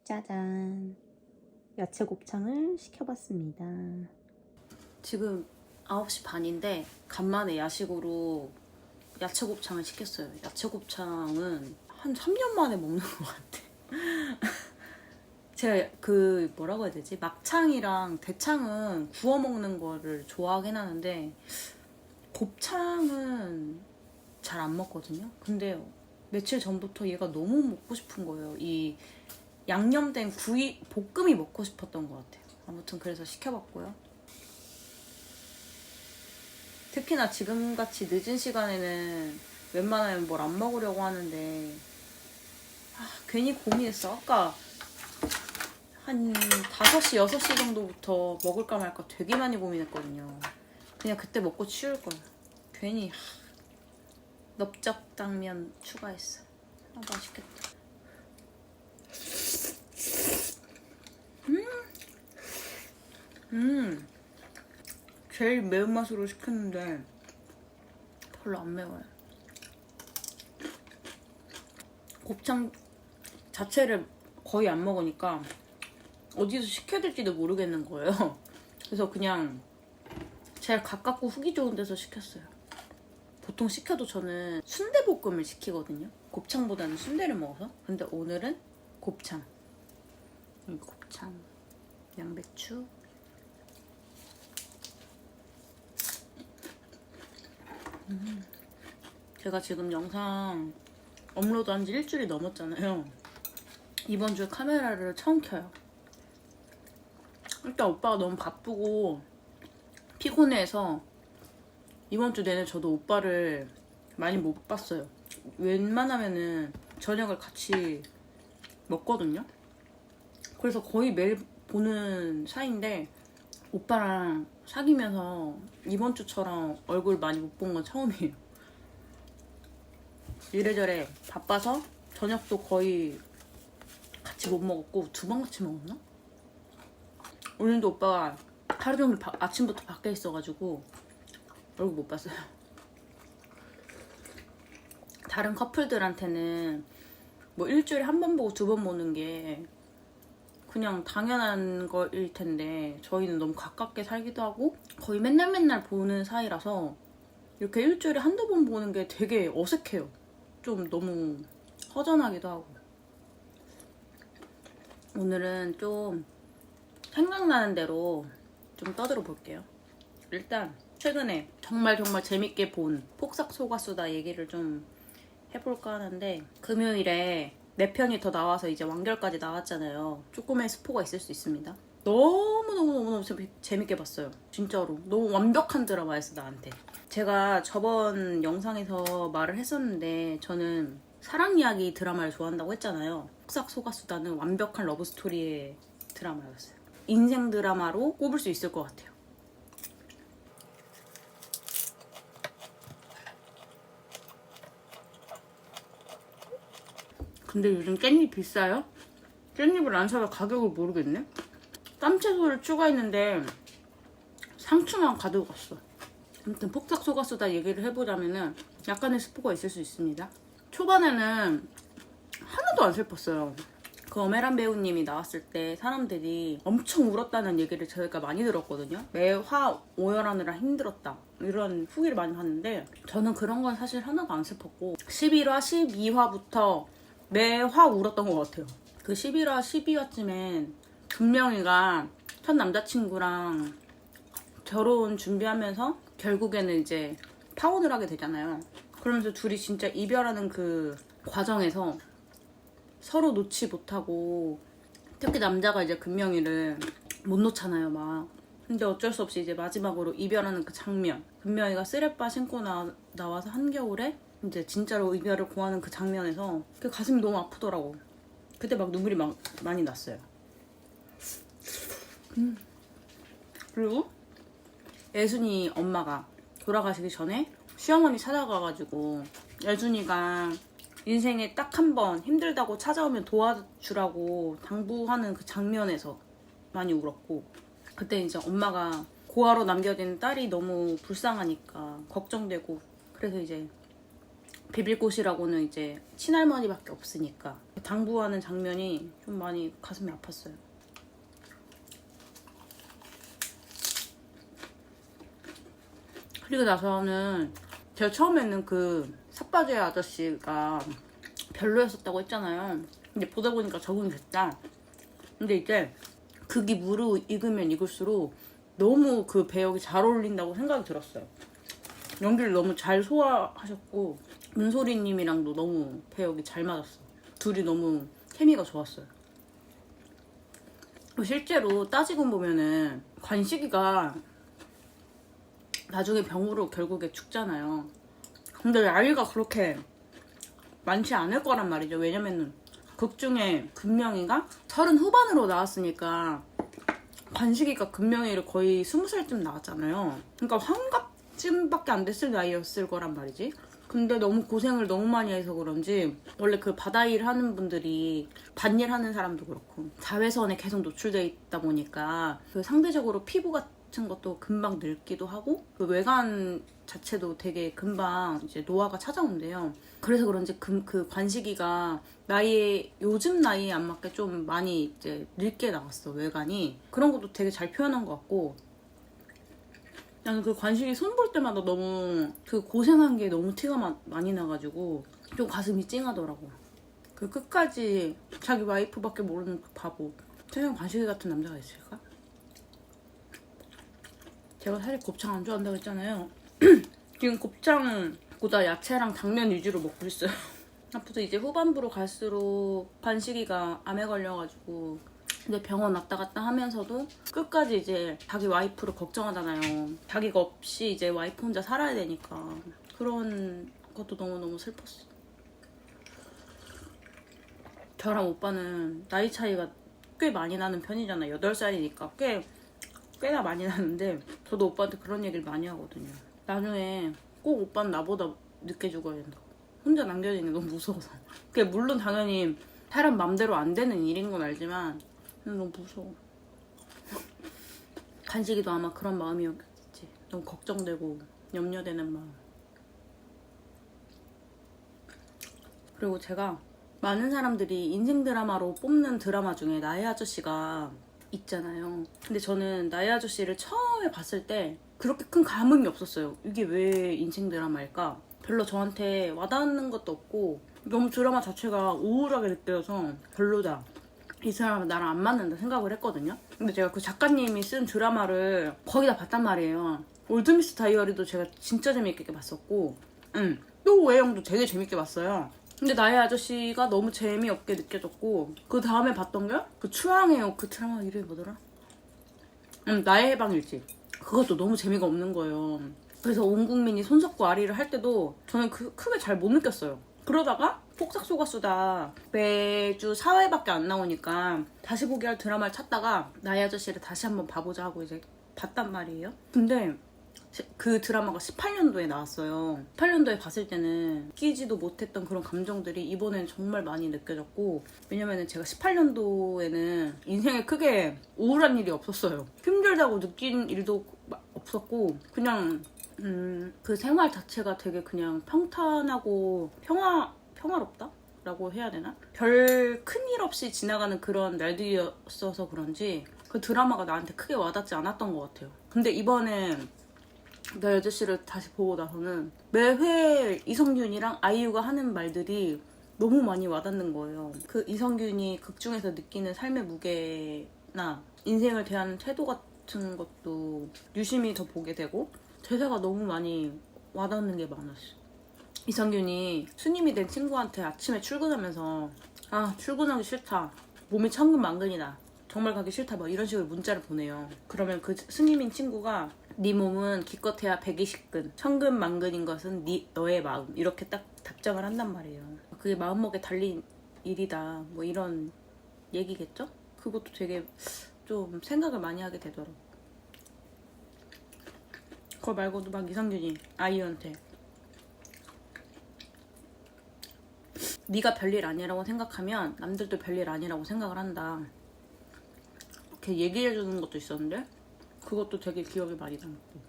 짜잔, 야채 곱창을 시켜봤습니다. 지금 9시 반인데 간만에 야식으로 야채 곱창을 시켰어요. 야채 곱창은 한 3년 만에 먹는 것 같아. 제가 그 뭐라고 해야 되지? 막창이랑 대창은 구워 먹는 거를 좋아하긴 하는데 곱창은 잘 안 먹거든요. 근데 며칠 전부터 얘가 너무 먹고 싶은 거예요. 이 양념된 구이 볶음이 먹고 싶었던 것 같아요. 아무튼 그래서 시켜봤고요. 특히나 지금같이 늦은 시간에는 웬만하면 뭘 안 먹으려고 하는데 괜히 고민했어. 아까 한 5시, 6시 정도부터 먹을까 말까 되게 많이 고민했거든요. 그냥 그때 먹고 치울 거야. 괜히 넓적당면 추가했어. 맛있겠다. 제일 매운맛으로 시켰는데 별로 안 매워요. 곱창 자체를 거의 안 먹으니까 어디서 시켜야 될지도 모르겠는 거예요. 그래서 그냥 제일 가깝고 후기 좋은 데서 시켰어요. 보통 시켜도 저는 순대볶음을 시키거든요. 곱창보다는 순대를 먹어서. 근데 오늘은 곱창. 곱창, 양배추. 제가 지금 영상 업로드한 지 일주일이 넘었잖아요. 이번 주에 카메라를 처음 켜요. 일단 오빠가 너무 바쁘고 피곤해서 이번 주 내내 저도 오빠를 많이 못 봤어요. 웬만하면은 저녁을 같이 먹거든요. 그래서 거의 매일 보는 사이인데 오빠랑 사귀면서 이번 주처럼 얼굴 많이 못 본 건 처음이에요. 이래저래 바빠서 저녁도 거의 같이 못 먹었고 2번 같이 먹었나? 오늘도 오빠가 하루 종일 아침부터 밖에 있어가지고 얼굴 못 봤어요. 다른 커플들한테는 뭐 일주일에 1번 보고 2번 보는 게 그냥 당연한 거일 텐데 저희는 너무 가깝게 살기도 하고 거의 맨날 보는 사이라서 이렇게 일주일에 1~2번 보는 게 되게 어색해요. 좀 너무 허전하기도 하고. 오늘은 좀 생각나는 대로 좀 떠들어 볼게요. 일단 최근에 정말 재밌게 본 폭삭 속았수다 얘기를 좀 해볼까 하는데 금요일에 4편이 더 나와서 이제 완결까지 나왔잖아요. 조금의 스포가 있을 수 있습니다. 너무 재밌게 봤어요. 진짜로 너무 완벽한 드라마였어 나한테. 제가 저번 영상에서 말을 했었는데 저는 사랑 이야기 드라마를 좋아한다고 했잖아요. 폭삭 속았수다는 완벽한 러브스토리의 드라마였어요. 인생 드라마로 꼽을 수 있을 것 같아요. 근데 요즘 깻잎 비싸요? 깻잎을 안 사서 가격을 모르겠네? 쌈채소를 추가했는데 상추만 가지고 갔어. 아무튼 폭삭 속았수다 얘기를 해보자면은 약간의 스포가 있을 수 있습니다. 초반에는 하나도 안 슬펐어요. 그 엄혜란 배우님이 나왔을 때 사람들이 엄청 울었다는 얘기를 저희가 많이 들었거든요. 매화 오열하느라 힘들었다 이런 후기를 많이 봤는데 저는 그런 건 사실 하나도 안 슬펐고 11화, 12화부터 매화 울었던 것 같아요. 그 11화, 12화쯤엔 금명이가 첫 남자친구랑 결혼 준비하면서 결국에는 이제 파혼을 하게 되잖아요. 그러면서 둘이 진짜 이별하는 그 과정에서 서로 놓지 못하고 특히 남자가 이제 금명이를 못 놓잖아요 막. 근데 어쩔 수 없이 이제 마지막으로 이별하는 그 장면, 금명이가 쓰레빠 신고 나와서 한겨울에 이제 진짜로 이별을 고하는 그 장면에서 그 가슴이 너무 아프더라고. 그때 막 눈물이 많이 났어요. 그리고 예순이 엄마가 돌아가시기 전에 시어머니 찾아가가지고 예순이가 인생에 딱 한 번 힘들다고 찾아오면 도와주라고 당부하는 그 장면에서 많이 울었고, 그때 이제 엄마가 고아로 남겨진 딸이 너무 불쌍하니까 걱정되고, 그래서 이제 비빌 곳이라고는 이제 친할머니밖에 없으니까 당부하는 장면이 좀 많이 가슴이 아팠어요. 그리고 나서는 제가 처음에는 그 삿바지의 아저씨가 별로였었다고 했잖아요. 근데 보다 보니까 적응이 됐다. 근데 이제 극이 무르익으면 익을수록 너무 그 배역이 잘 어울린다고 생각이 들었어요. 연기를 너무 잘 소화하셨고 문소리님이랑도 너무 배역이 잘 맞았어. 둘이 너무 케미가 좋았어요. 실제로 따지고 보면은 관식이가 나중에 병으로 결국에 죽잖아요. 근데 나이가 그렇게 많지 않을 거란 말이죠. 왜냐면은 극 중에 금명이가 30 후반으로 나왔으니까 관식이가 금명이를 거의 20살쯤 나왔잖아요. 그러니까 환갑쯤밖에 안 됐을 나이였을 거란 말이지. 근데 너무 고생을 너무 많이 해서 그런지 원래 그 바다일 하는 분들이 밭일 하는 사람도 그렇고 자외선에 계속 노출돼 있다 보니까 그 상대적으로 피부 같은 것도 금방 늙기도 하고 그 외관 자체도 되게 금방 이제 노화가 찾아온대요. 그래서 그런지 그 관식이가 요즘 나이에 안 맞게 좀 많이 이제 늙게 나왔어, 외관이. 그런 것도 되게 잘 표현한 것 같고 나는 그 관식이 손 볼 때마다 너무 그 고생한 게 너무 티가 많이 나가지고 좀 가슴이 찡하더라고. 그 끝까지 자기 와이프밖에 모르는 그 바보. 세상 관식이 같은 남자가 있을까? 제가 사실 곱창 안 좋아한다고 했잖아요. 지금 곱창보다 야채랑 당면 위주로 먹고 있어요. 앞으로 이제 후반부로 갈수록 관식이가 암에 걸려가지고 근데 병원 왔다 갔다 하면서도 끝까지 이제 자기 와이프를 걱정하잖아요. 자기가 없이 이제 와이프 혼자 살아야 되니까. 그런 것도 너무너무 슬펐어. 저랑 오빠는 나이 차이가 꽤 많이 나는 편이잖아요. 8살이니까 꽤나 많이 나는데 저도 오빠한테 그런 얘기를 많이 하거든요. 나중에 꼭 오빠는 나보다 늦게 죽어야 된다고. 혼자 남겨지는 게 너무 무서워서. 그게 물론 당연히 사람 맘대로 안 되는 일인 건 알지만 너무 무서워. 간식이도 아마 그런 마음이었겠지. 너무 걱정되고 염려되는 마음. 그리고 제가 많은 사람들이 인생 드라마로 뽑는 드라마 중에 나의 아저씨가 있잖아요. 근데 저는 나의 아저씨를 처음에 봤을 때 그렇게 큰 감흥이 없었어요. 이게 왜 인생 드라마일까? 별로 저한테 와닿는 것도 없고 너무 드라마 자체가 우울하게 느껴져서 별로다. 이 사람은 나랑 안 맞는다 생각을 했거든요. 근데 제가 그 작가님이 쓴 드라마를 거의 다 봤단 말이에요. 올드미스 다이어리도 제가 진짜 재밌게 봤었고 또 외형도 되게 재밌게 봤어요. 근데 나의 아저씨가 너무 재미없게 느껴졌고 그 다음에 봤던 게 그 추앙해요. 그 드라마 이름이 뭐더라? 나의 해방일지. 그것도 너무 재미가 없는 거예요. 그래서 온 국민이 손석구 아리를 할 때도 저는 크게 잘 못 느꼈어요. 그러다가 폭삭소가수다 매주 4회밖에 안 나오니까 다시 보기 할 드라마를 찾다가 나의 아저씨를 다시 한번 봐보자 하고 이제 봤단 말이에요. 근데 그 드라마가 18년도에 나왔어요. 18년도에 봤을 때는 끼지도 못했던 그런 감정들이 이번엔 정말 많이 느껴졌고 왜냐면은 제가 18년도에는 인생에 크게 우울한 일이 없었어요. 힘들다고 느낀 일도 없었고 그냥 그 생활 자체가 되게 그냥 평탄하고 평화롭다? 라고 해야 되나? 별 큰일 없이 지나가는 그런 날들이었어서 그런지 그 드라마가 나한테 크게 와닿지 않았던 것 같아요. 근데 이번에 나의 아저씨를 다시 보고 나서는 매회 이성균이랑 아이유가 하는 말들이 너무 많이 와닿는 거예요. 그 이성균이 극 중에서 느끼는 삶의 무게나 인생을 대하는 태도 같은 것도 유심히 더 보게 되고 대사가 너무 많이 와닿는 게 많았어. 이성균이 스님이 된 친구한테 아침에 출근하면서 출근하기 싫다. 몸이 천근만근이다. 정말 가기 싫다. 막 이런 식으로 문자를 보내요. 그러면 그 스님인 친구가 네 몸은 기껏해야 120근, 천근만근인 것은 너의 마음. 이렇게 딱 답장을 한단 말이에요. 그게 마음먹에 달린 일이다. 뭐 이런 얘기겠죠? 그것도 되게 좀 생각을 많이 하게 되더라고. 그거 말고도 막 이성균이 아이유한테 네가 별일 아니라고 생각하면 남들도 별일 아니라고 생각을 한다. 이렇게 얘기해주는 것도 있었는데 그것도 되게 기억에 많이 남고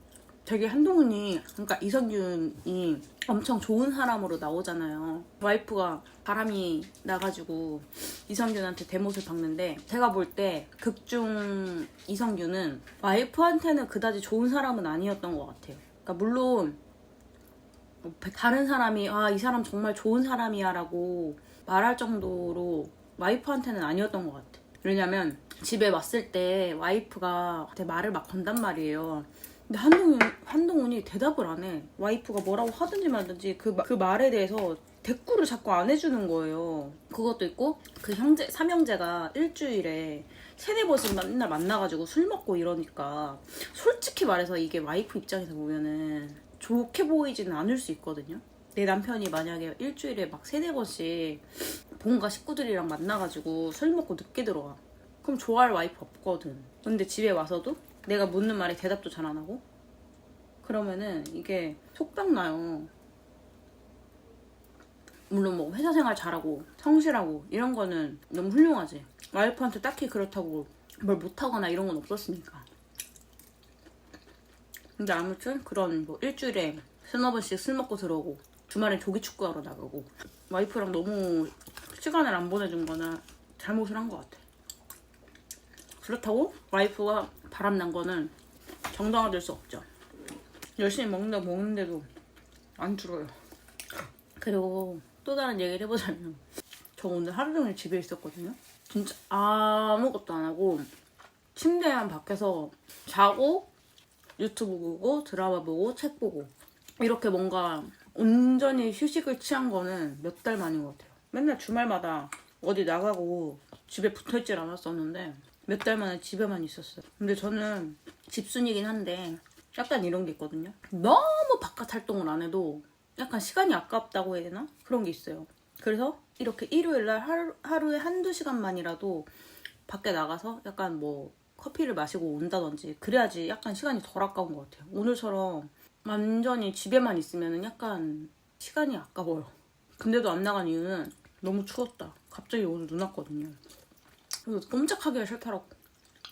되게 한동훈이, 그러니까 이성균이 엄청 좋은 사람으로 나오잖아요. 와이프가 바람이 나가지고 이성균한테 대못을 박는데, 제가 볼 때 극중 이성균은 와이프한테는 그다지 좋은 사람은 아니었던 것 같아요. 그러니까 물론 다른 사람이 아, 이 사람 정말 좋은 사람이야 라고 말할 정도로 와이프한테는 아니었던 것 같아요. 왜냐면 집에 왔을 때 와이프가 말을 막 건단 말이에요. 근데 한동훈이 대답을 안 해. 와이프가 뭐라고 하든지 말든지 그 말에 대해서 대꾸를 자꾸 안 해주는 거예요. 그것도 있고, 그 삼형제가 일주일에 3-4번씩 맨날 만나가지고 술 먹고 이러니까, 솔직히 말해서 이게 와이프 입장에서 보면은 좋게 보이지는 않을 수 있거든요. 내 남편이 만약에 일주일에 막 3-4번씩 본가 식구들이랑 만나가지고 술 먹고 늦게 들어와. 그럼 좋아할 와이프 없거든. 근데 집에 와서도 내가 묻는 말에 대답도 잘 안 하고? 그러면은 이게 속박 나요. 물론 뭐 회사 생활 잘하고 성실하고 이런 거는 너무 훌륭하지. 와이프한테 딱히 그렇다고 뭘 못하거나 이런 건 없었으니까. 근데 아무튼 그런 뭐 일주일에 3-4번씩 술 먹고 들어오고 주말엔 조기축구하러 나가고 와이프랑 너무 시간을 안 보내준 거나 잘못을 한 것 같아. 그렇다고 와이프가 바람난 거는 정당화될 수 없죠. 열심히 먹는데도 안 줄어요. 그리고 또 다른 얘기를 해보자면, 저 오늘 하루 종일 집에 있었거든요. 진짜 아무것도 안 하고 침대만 밖에서 자고 유튜브 보고 드라마 보고 책 보고, 이렇게 뭔가 온전히 휴식을 취한 거는 몇 달 만인 것 같아요. 맨날 주말마다 어디 나가고 집에 붙어있질 않았었는데 몇 달 만에 집에만 있었어요. 근데 저는 집순이긴 한데 약간 이런 게 있거든요. 너무 바깥 활동을 안 해도 약간 시간이 아깝다고 해야 되나? 그런 게 있어요. 그래서 이렇게 일요일날 하루에 1-2시간만이라도 밖에 나가서 약간 뭐 커피를 마시고 온다든지 그래야지 약간 시간이 덜 아까운 것 같아요. 오늘처럼 완전히 집에만 있으면 약간 시간이 아까워요. 근데도 안 나간 이유는 너무 추웠다. 갑자기 오늘 눈 왔거든요. 그래서 꼼짝하기가 싫더라고.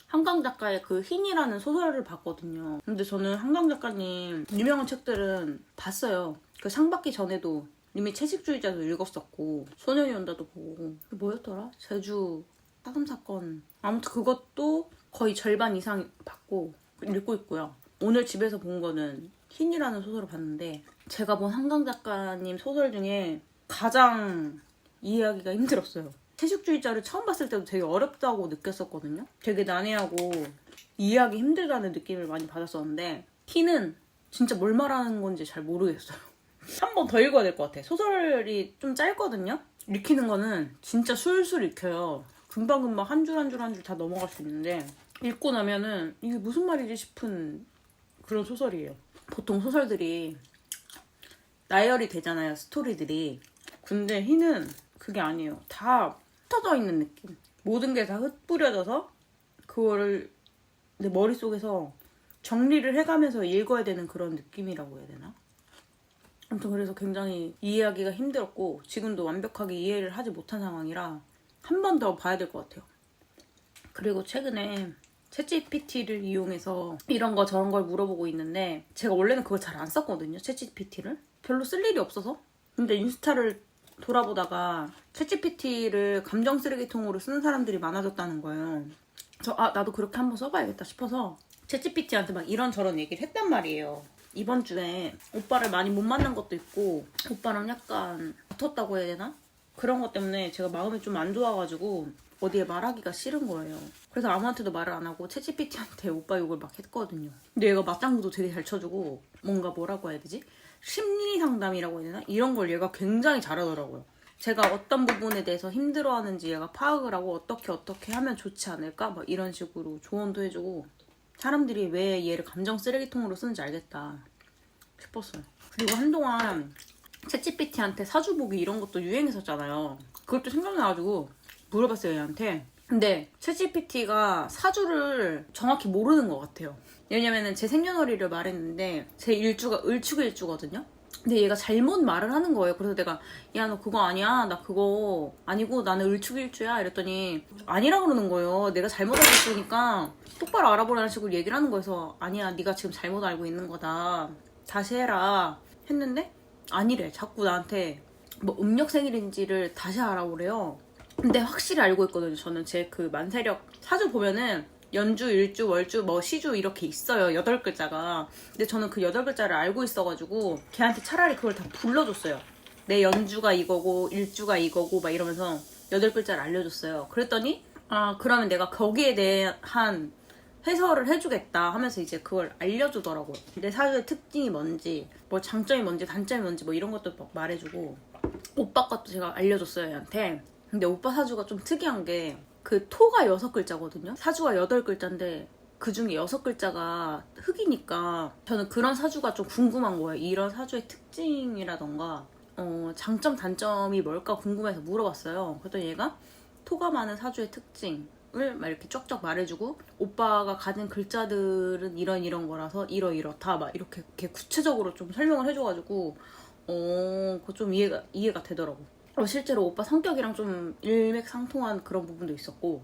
한강 작가의 그 흰이라는 소설을 봤거든요. 근데 저는 한강 작가님 유명한 책들은 봤어요. 그 상 받기 전에도 이미 채식주의자도 읽었었고, 소년이 온다도 보고, 뭐였더라? 제주 사금 사건. 아무튼 그것도 거의 절반 이상 봤고 읽고 있고요. 오늘 집에서 본 거는 흰이라는 소설을 봤는데, 제가 본 한강 작가님 소설 중에 가장 이해하기가 힘들었어요. 채식주의자를 처음 봤을 때도 되게 어렵다고 느꼈었거든요. 되게 난해하고 이해하기 힘들다는 느낌을 많이 받았었는데, 흰은 진짜 뭘 말하는 건지 잘 모르겠어요. 한 번 더 읽어야 될 것 같아. 소설이 좀 짧거든요. 읽히는 거는 진짜 술술 읽혀요. 금방금방 한 줄 한 줄 한 줄 다 넘어갈 수 있는데, 읽고 나면은 이게 무슨 말이지 싶은 그런 소설이에요. 보통 소설들이 나열이 되잖아요, 스토리들이. 근데 흰은 그게 아니에요. 다 흩어져 있는 느낌. 모든 게 다 흩뿌려져서 그거를 내 머릿속에서 정리를 해가면서 읽어야 되는 그런 느낌이라고 해야 되나? 아무튼 그래서 굉장히 이해하기가 힘들었고, 지금도 완벽하게 이해를 하지 못한 상황이라 한 번 더 봐야 될 것 같아요. 그리고 최근에 챗GPT를 이용해서 이런 거 저런 걸 물어보고 있는데, 제가 원래는 그걸 잘 안 썼거든요, 챗GPT를. 별로 쓸 일이 없어서. 근데 인스타를 돌아보다가 챗GPT를 감정 쓰레기통으로 쓰는 사람들이 많아졌다는 거예요. 그래서 나도 그렇게 한번 써봐야겠다 싶어서 챗GPT한테 막 이런저런 얘기를 했단 말이에요. 이번 주에 오빠를 많이 못 만난 것도 있고, 오빠랑 약간 붙었다고 해야 되나? 그런 것 때문에 제가 마음이 좀 안 좋아가지고 어디에 말하기가 싫은 거예요. 그래서 아무한테도 말을 안 하고 챗GPT한테 오빠 욕을 막 했거든요. 근데 얘가 맞장구도 되게 잘 쳐주고, 뭔가 뭐라고 해야 되지? 심리 상담이라고 해야 되나? 이런 걸 얘가 굉장히 잘하더라고요. 제가 어떤 부분에 대해서 힘들어하는지 얘가 파악을 하고 어떻게 하면 좋지 않을까? 막 이런 식으로 조언도 해주고, 사람들이 왜 얘를 감정 쓰레기통으로 쓰는지 알겠다 싶었어요. 그리고 한동안 챗GPT한테 사주 보기 이런 것도 유행했었잖아요. 그것도 생각나가지고 물어봤어요, 얘한테. 근데 챗GPT가 사주를 정확히 모르는 것 같아요. 왜냐면은 제 생년월일을 말했는데 제 일주가 을축일주거든요. 근데 얘가 잘못 말을 하는 거예요. 그래서 내가 야 너 그거 아니야. 나 그거 아니고 나는 을축일주야. 이랬더니 아니라 그러는 거예요. 내가 잘못 알고 있으니까 똑바로 알아보라는 식으로 얘기를 하는 거여서 아니야 네가 지금 잘못 알고 있는 거다. 다시 해라 했는데 아니래. 자꾸 나한테 뭐 음력 생일인지를 다시 알아보래요. 근데 확실히 알고 있거든요. 저는 제 그 만세력 사주 보면은 연주, 일주, 월주, 뭐 시주 이렇게 있어요. 8글자가. 근데 저는 그 8글자를 알고 있어가지고 걔한테 차라리 그걸 다 불러줬어요. 내 연주가 이거고 일주가 이거고 막 이러면서 8글자를 알려줬어요. 그랬더니 아 그러면 내가 거기에 대한 해설을 해주겠다 하면서 이제 그걸 알려주더라고요. 내 사주의 특징이 뭔지 뭐 장점이 뭔지 단점이 뭔지 뭐 이런 것도 막 말해주고 오빠 것도 제가 알려줬어요 얘한테. 근데 오빠 사주가 좀 특이한 게 그 토가 6글자거든요. 사주가 8글자인데 그 중에 6글자가 흑이니까 저는 그런 사주가 좀 궁금한 거예요. 이런 사주의 특징이라던가 장점 단점이 뭘까 궁금해서 물어봤어요. 그랬더니 얘가 토가 많은 사주의 특징을 막 이렇게 쫙쫙 말해주고 오빠가 가진 글자들은 이런 거라서 이렇다 막 이렇게 구체적으로 좀 설명을 해줘가지고 그거 좀 이해가 되더라고. 실제로 오빠 성격이랑 좀 일맥상통한 그런 부분도 있었고.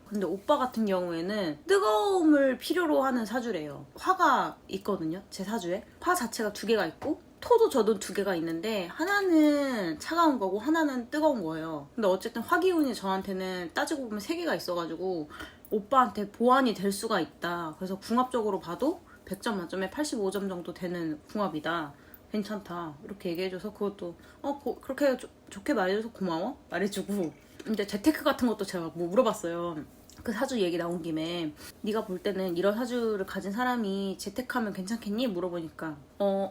근데 오빠 같은 경우에는 뜨거움을 필요로 하는 사주래요. 화가 있거든요, 제 사주에. 화 자체가 2개가 있고 토도 저도 2개가 있는데 하나는 차가운 거고 하나는 뜨거운 거예요. 근데 어쨌든 화기운이 저한테는 따지고 보면 3개가 있어가지고 오빠한테 보완이 될 수가 있다. 그래서 궁합적으로 봐도 100점 만점에 85점 정도 되는 궁합이다. 괜찮다 이렇게 얘기해줘서 그것도 그렇게 좋게 말해줘서 고마워 말해주고. 이제 재테크 같은 것도 제가 뭐 물어봤어요. 그 사주 얘기 나온 김에 네가 볼 때는 이런 사주를 가진 사람이 재테크하면 괜찮겠니? 물어보니까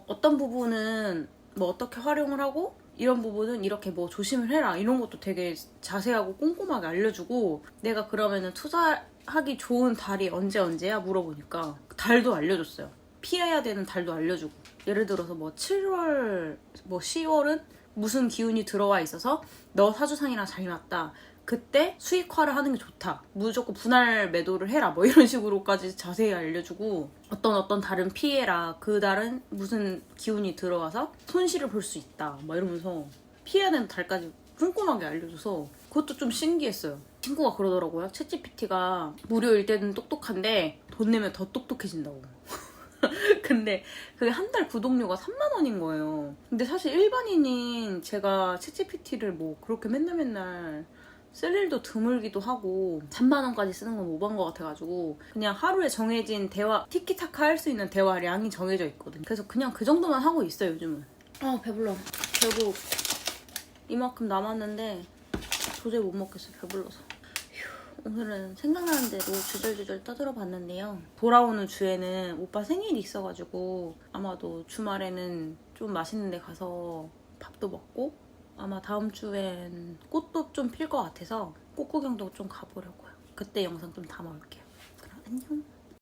어떤 부분은 뭐 어떻게 활용을 하고 이런 부분은 이렇게 뭐 조심을 해라 이런 것도 되게 자세하고 꼼꼼하게 알려주고. 내가 그러면은 투자하기 좋은 달이 언제야 물어보니까 달도 알려줬어요. 피해야 되는 달도 알려주고. 예를 들어서 뭐 7월, 뭐 10월은 무슨 기운이 들어와 있어서 너 사주상이랑 잘 맞다. 그때 수익화를 하는 게 좋다. 무조건 분할 매도를 해라. 뭐 이런 식으로까지 자세히 알려주고 어떤 다른 피해라. 그 달은 무슨 기운이 들어와서 손실을 볼 수 있다. 뭐 이러면서 피해야 되는 달까지 꼼꼼하게 알려줘서 그것도 좀 신기했어요. 친구가 그러더라고요. 챗GPT가 무료일 때는 똑똑한데 돈 내면 더 똑똑해진다고. 근데 그게 한 달 구독료가 3만 원인 거예요. 근데 사실 일반인인 제가 챗GPT를 뭐 그렇게 맨날 쓸 일도 드물기도 하고 3만 원까지 쓰는 건 오버한 것 같아가지고 그냥 하루에 정해진 대화 티키타카 할 수 있는 대화량이 정해져 있거든요. 그래서 그냥 그 정도만 하고 있어요 요즘은. 배불러. 결국 이만큼 남았는데 도저히 못 먹겠어 배불러서. 오늘은 생각나는 대로 주절주절 떠들어 봤는데요. 돌아오는 주에는 오빠 생일이 있어가지고 아마도 주말에는 좀 맛있는 데 가서 밥도 먹고 아마 다음 주엔 꽃도 좀 필 것 같아서 꽃 구경도 좀 가보려고요. 그때 영상 좀 담아올게요. 그럼 안녕.